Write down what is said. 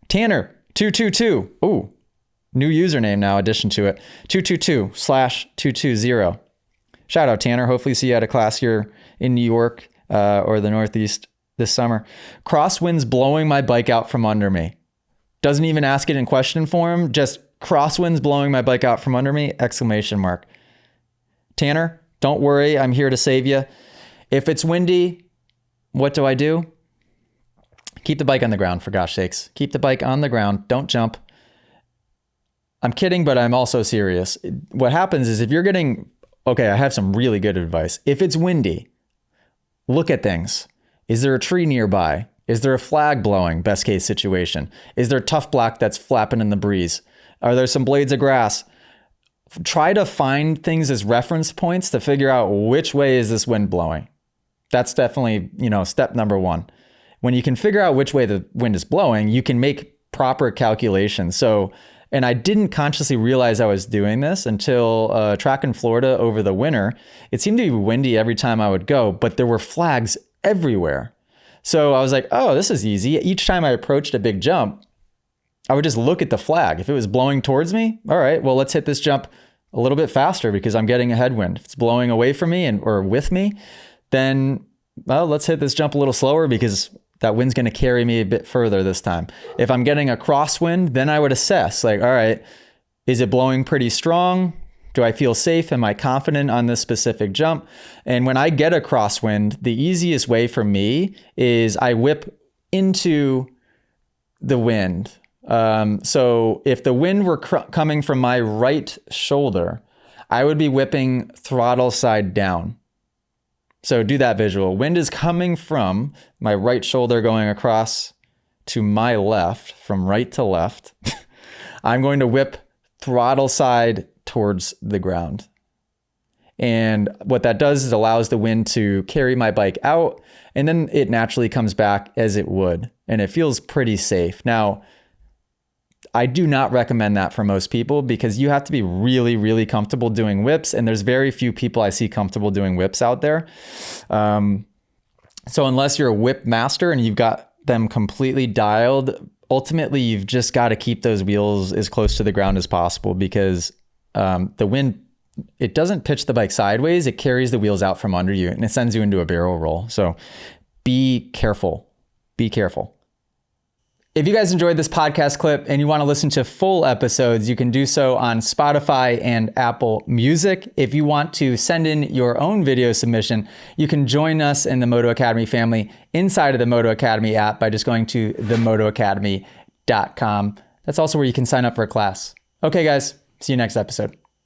Tanner222. Ooh, new username now, addition to it. 222/220. Shout out, Tanner. Hopefully see you at a class here in New York or the Northeast this summer. Crosswinds blowing my bike out from under me. Doesn't even ask it in question form. Just crosswinds blowing my bike out from under me, exclamation mark. Tanner, don't worry. I'm here to save you. If it's windy, what do? Keep the bike on the ground, for gosh sakes. Keep the bike on the ground. Don't jump. I'm kidding, but I'm also serious. What happens is if you're getting... Okay, I have some really good advice. If it's windy, look at things. Is there a tree nearby? Is there a flag blowing? Best case situation. Is there tough black that's flapping in the breeze? Are there some blades of grass? Try to find things as reference points to figure out which way is this wind blowing. That's definitely, step number one. When you can figure out which way the wind is blowing, you can make proper calculations. So, and I didn't consciously realize I was doing this until track in Florida over the winter. It seemed to be windy every time I would go, but there were flags everywhere. So I was like, oh, this is easy. Each time I approached a big jump, I would just look at the flag. If it was blowing towards me, all right, well, let's hit this jump a little bit faster because I'm getting a headwind. If it's blowing away from me or with me, then, well, let's hit this jump a little slower because that wind's going to carry me a bit further this time. If I'm getting a crosswind, then I would assess like, all right, is it blowing pretty strong? Do I feel safe? Am I confident on this specific jump? And when I get a crosswind, the easiest way for me is I whip into the wind. So if the wind were coming from my right shoulder, I would be whipping throttle side down. So do that visual. Wind is coming from my right shoulder going across to my left, from right to left. I'm going to whip throttle side towards the ground. And what that does is allows the wind to carry my bike out, and then it naturally comes back as it would. And it feels pretty safe. Now, I do not recommend that for most people because you have to be really, really comfortable doing whips. And there's very few people I see comfortable doing whips out there. So unless you're a whip master and you've got them completely dialed, ultimately you've just got to keep those wheels as close to the ground as possible because the wind, it doesn't pitch the bike sideways. It carries the wheels out from under you and it sends you into a barrel roll. So be careful. Be careful. If you guys enjoyed this podcast clip and you want to listen to full episodes, you can do so on Spotify and Apple Music. If you want to send in your own video submission, you can join us in the Moto Academy family inside of the Moto Academy app by just going to themotoacademy.com. That's also where you can sign up for a class. Okay, guys, see you next episode.